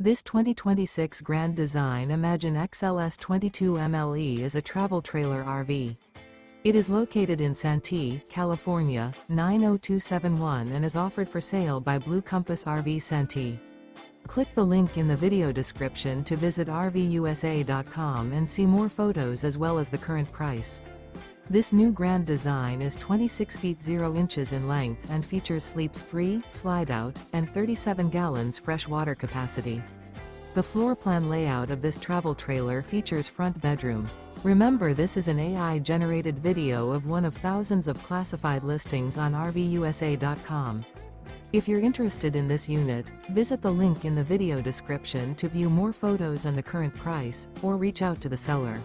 This 2026 Grand Design Imagine XLS 22 MLE is a travel trailer RV. It is located in Santee, California, 90271 and is offered for sale by Blue Compass RV Santee. Click the link in the video description to visit RVUSA.com and see more photos as well as the current price. This new Grand Design is 26 feet 0 inches in length and features sleeps 3, Slideout, and 37 gallons fresh water capacity. The floor plan layout of this travel trailer features front bedroom. Remember, this is an AI-generated video of one of thousands of classified listings on RVUSA.com. If you're interested in this unit, visit the link in the video description to view more photos and the current price, or reach out to the seller.